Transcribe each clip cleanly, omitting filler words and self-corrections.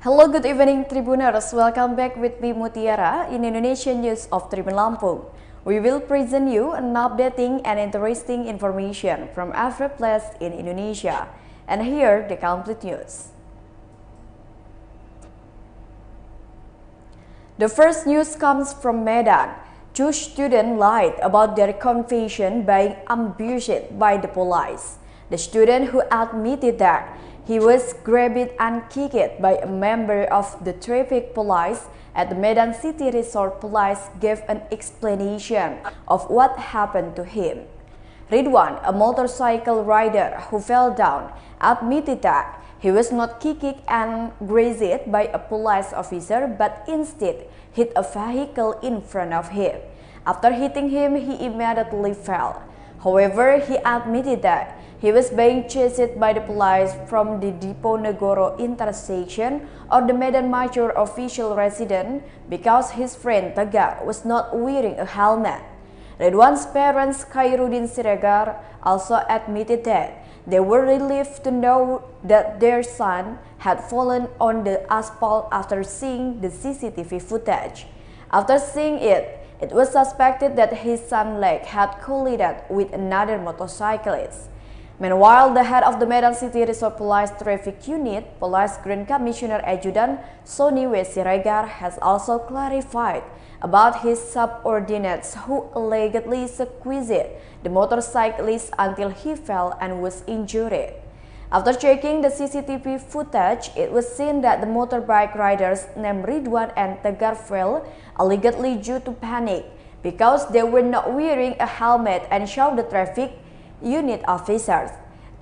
Hello, good evening Tribuners. Welcome back with me Mutiara in Indonesian News of Tribun Lampung. We will present you an updating and interesting information from every place in Indonesia. And here the complete news. The first news comes from Medan. Two students lied about their confession being ambushed by the police. The student who admitted that he was grabbed and kicked by a member of the traffic police at the Medan City Resort Police gave an explanation of what happened to him. Ridwan, a motorcycle rider who fell down, admitted that he was not kicked and grazed by a police officer but instead hit a vehicle in front of him. After hitting him, he immediately fell. However, he admitted that he was being chased by the police from the Diponegoro intersection of the Medan Major official residence because his friend Tegar was not wearing a helmet. Ridwan's parents, Khairuddin Siregar, also admitted that they were relieved to know that their son had fallen on the asphalt after seeing the CCTV footage. After seeing it, it was suspected that his son's leg had collided with another motorcyclist. Meanwhile, the head of the Medan City Resort Police Traffic Unit, Police Grand Commissioner Adjutant Sony W. Siregar, has also clarified about his subordinates who allegedly squeezed the motorcyclist until he fell and was injured. After checking the CCTV footage, it was seen that the motorbike riders named Ridwan and Tegar fell, allegedly due to panic, because they were not wearing a helmet and showed the traffic unit officers.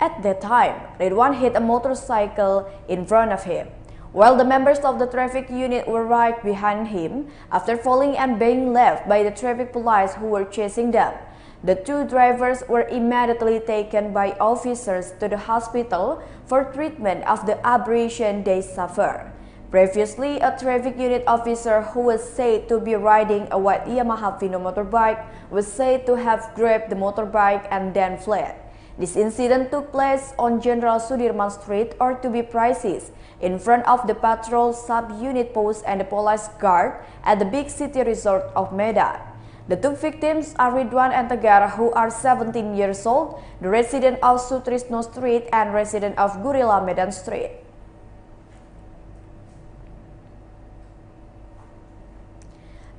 At that time, Ridwan hit a motorcycle in front of him, while the members of the traffic unit were right behind him after falling and being left by the traffic police who were chasing them. The two drivers were immediately taken by officers to the hospital for treatment of the abrasion they suffered. Previously, a traffic unit officer who was said to be riding a white Yamaha Vino motorbike was said to have grabbed the motorbike and then fled. This incident took place on General Sudirman Street, or to be precise, in front of the patrol sub-unit post and the police guard at the big city resort of Medan. The two victims are Ridwan and Tegar, who are 17 years old, the resident of Sutrisno Street and resident of Gorilla Medan Street.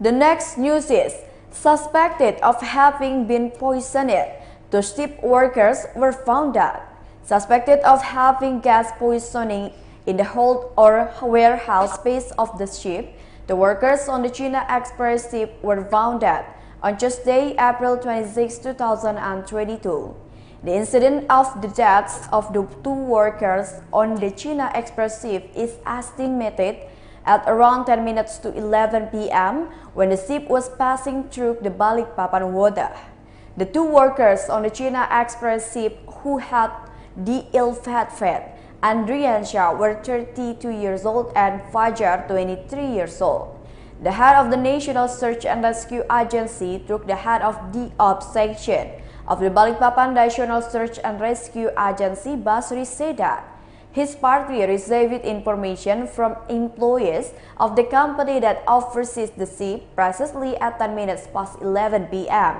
The next news is, suspected of having been poisoned, two ship workers were found out. Suspected of having gas poisoning in the hold or warehouse space of the ship, the workers on the China Express ship were found out on Tuesday, April 26, 2022. The incident of the deaths of the two workers on the China Express ship is estimated at around 10 minutes to 11 p.m. when the ship was passing through the Balikpapan water. The two workers on the China Express ship who had the ill-fated Andriansha were 32 years old and Fajar 23 years old. The head of the National Search and Rescue Agency took the head of the Ops section of the Balikpapan National Search and Rescue Agency, Basri, said that his party received information from employees of the company that oversees the ship precisely at 10 minutes past 11 p.m.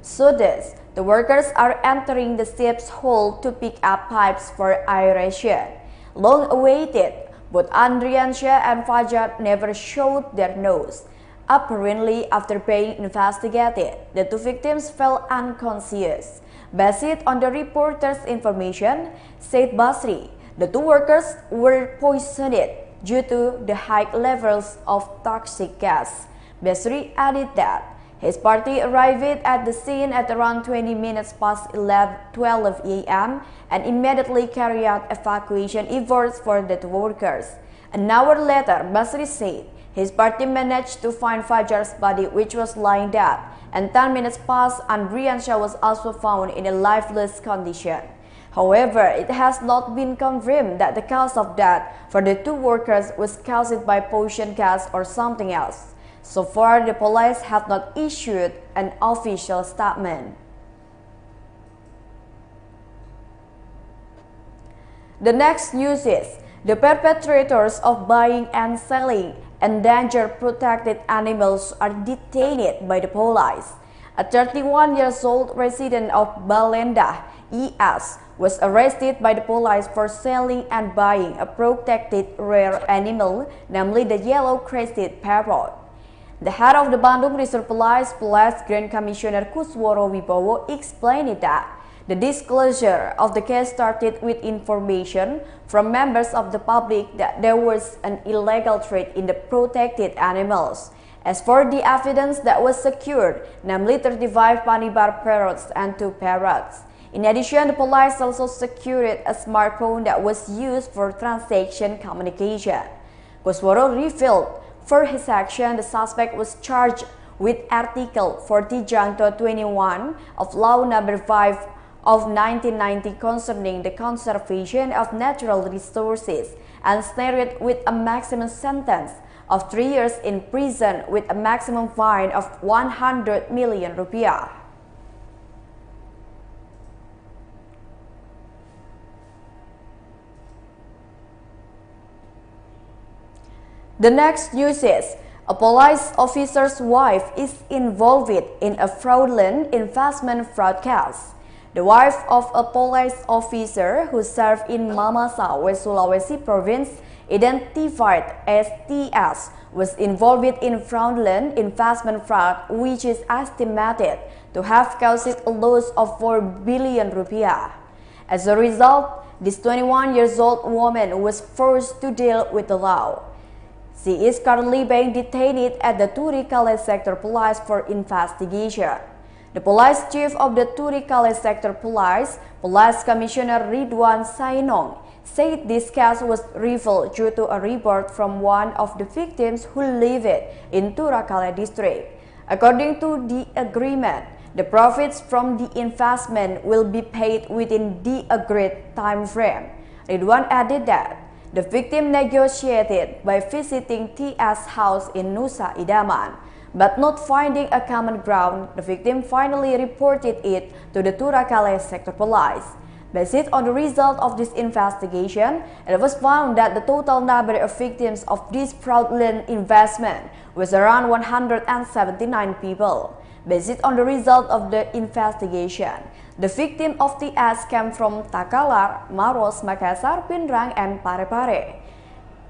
So thus, the workers are entering the ship's hold to pick up pipes for aeration. Long awaited, both Andriansha and Fajar never showed their nose. Apparently, after being investigated, the two victims fell unconscious. Based on the reporter's information, said Basri, the two workers were poisoned due to the high levels of toxic gas. Basri added that his party arrived at the scene at around 20 minutes past 12 a.m. and immediately carried out evacuation efforts for the two workers. An hour later, Basri said his party managed to find Fajar's body, which was lying dead, and 10 minutes past, Andriansha was also found in a lifeless condition. However, it has not been confirmed that the cause of death for the two workers was caused by poison gas or something else. So far, the police have not issued an official statement. The next news is, The perpetrators of buying and selling endangered protected animals are detained by the police. A 31-year-old resident of Baleendah, ES, was arrested by the police for selling and buying a protected rare animal, namely the yellow-crested parrot. The head of the Bandung Resort Police, Grand Commissioner Kusworo Wibowo, explained that the disclosure of the case started with information from members of the public that there was an illegal trade in the protected animals. As for the evidence that was secured, namely 35 panibar parrots and 2 parrots. In addition, the police also secured a smartphone that was used for transaction communication. Kusworo revealed for his action, the suspect was charged with Article 40 Janto 21 of Law No. 5 of 1990 concerning the conservation of natural resources and snared with a maximum sentence of 3 years in prison with a maximum fine of 100 million rupiah. The next news is, a police officer's wife is involved in a fraudulent investment fraud case. The wife of a police officer who served in Mamasa, West Sulawesi province, identified as TS, was involved in fraudulent investment fraud, which is estimated to have caused a loss of 4 billion rupiah. As a result, this 21-year-old woman was forced to deal with the law. She is currently being detained at the Turikale Sector Police for investigation. The police chief of the Turikale Sector Police, Police Commissioner Ridwan Sainong, said this case was revealed due to a report from one of the victims who lived in Turikale district. According to the agreement, the profits from the investment will be paid within the agreed time frame. Ridwan added that the victim negotiated by visiting TS house in Nusa Idaman, but not finding a common ground, the victim finally reported it to the Turikale Sector Police. Based on the result of this investigation, it was found that the total number of victims of this fraudulent investment was around 179 people. Based on the result of the investigation, the victim of the TS came from Takalar, Maros, Makassar, Pindrang, and Parepare.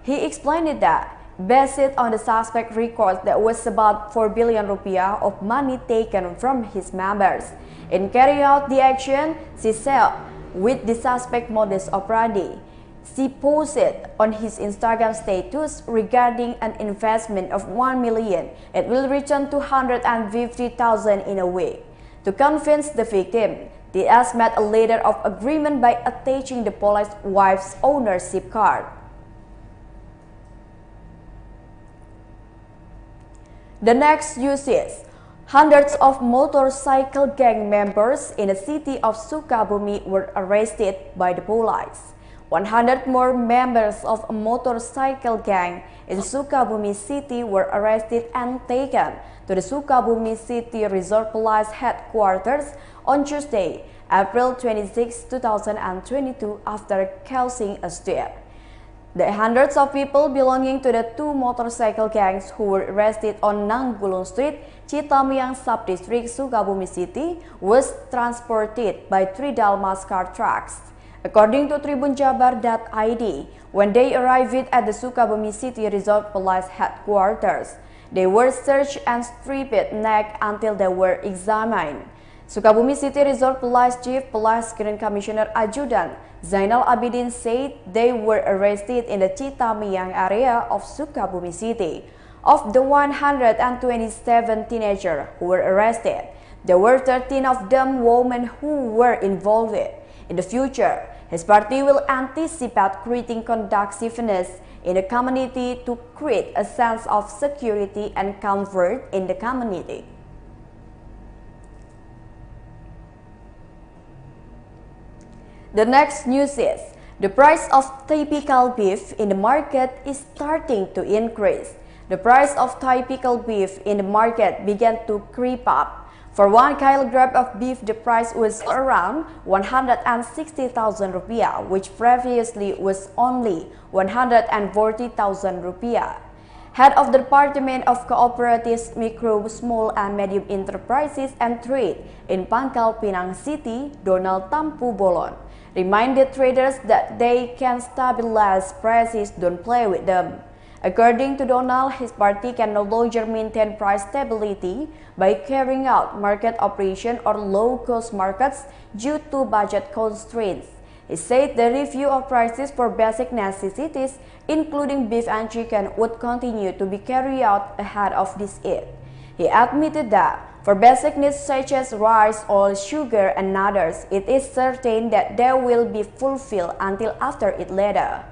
He explained that, based on the suspect records, that was about 4 billion rupiah of money taken from his members. In carrying out the action, she said with the suspect modus operandi. She posted on his Instagram status regarding an investment of 1 million. It will return 250,000 in a week. To convince the victim, TS made a letter of agreement by attaching the police wife's ownership card. The next news is, hundreds of motorcycle gang members in the city of Sukabumi were arrested by the police. 100 more members of a motorcycle gang in Sukabumi City were arrested and taken to the Sukabumi City Resort Police headquarters on Tuesday, April 26, 2022, after causing a stir. The hundreds of people belonging to the 2 motorcycle gangs who were arrested on Nanggulung Street, Citamiang Subdistrict, Sukabumi City, was transported by 3 Dalmaskar trucks. According to tribunjabar.id, when they arrived at the Sukabumi City Resort Police headquarters, they were searched and stripped naked until they were examined. Sukabumi City Resort Police Chief Police Grand Commissioner Adjutant Zainal Abidin said they were arrested in the Citamiang area of Sukabumi City. Of the 127 teenagers who were arrested, there were 13 of them women who were involved. In the future, his party will anticipate creating conduciveness in the community to create a sense of security and comfort in the community. The next news is, the price of typical beef in the market is starting to increase. The price of typical beef in the market began to creep up For 1 kilogram of beef, the price was around 160,000 rupiah, which previously was only 140,000 rupiah. Head of the Department of Cooperatives, Micro, Small and Medium Enterprises and Trade in Pangkal Pinang City, Donald Tampu Bolon, reminded traders that they can stabilize prices, don't play with them. According to Donald, his party can no longer maintain price stability by carrying out market operation or low-cost markets due to budget constraints. He said the review of prices for basic necessities, including beef and chicken, would continue to be carried out ahead of this Eid. He admitted that for basic needs such as rice, oil, sugar, and others, it is certain that they will be fulfilled until after Eid later.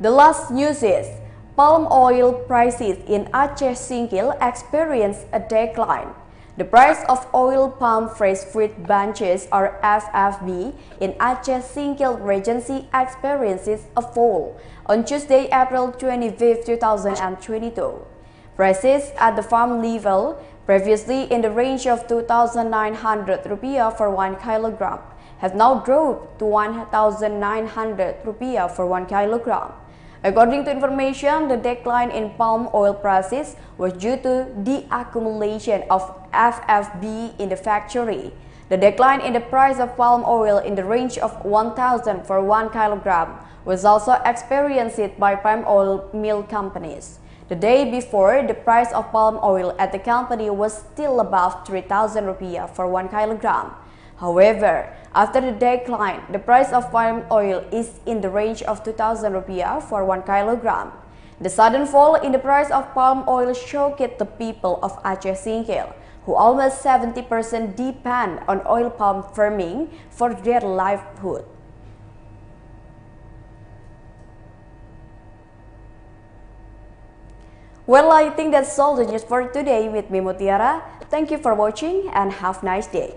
The last news is palm oil prices in Aceh Singkil experience a decline. The price of oil palm fresh fruit bunches or FFB in Aceh Singkil Regency experiences a fall on Tuesday, April 25, 2022. Prices at the farm level, previously in the range of 2,900 rupiah for 1 kilogram, have now dropped to 1,900 rupiah for 1 kilogram. According to information, the decline in palm oil prices was due to the accumulation of FFB in the factory. The decline in the price of palm oil in the range of 1,000 for 1 kilogram was also experienced by palm oil mill companies. The day before, the price of palm oil at the company was still above 3,000 rupiah for 1 kilogram. However, after the decline, the price of palm oil is in the range of 2,000 rupiah for 1 kilogram. The sudden fall in the price of palm oil shocked the people of Aceh Singkil, who almost 70% depend on oil palm farming for their livelihood. Well, I think that's all the news for today with me, Mutiara. Thank you for watching and have a nice day.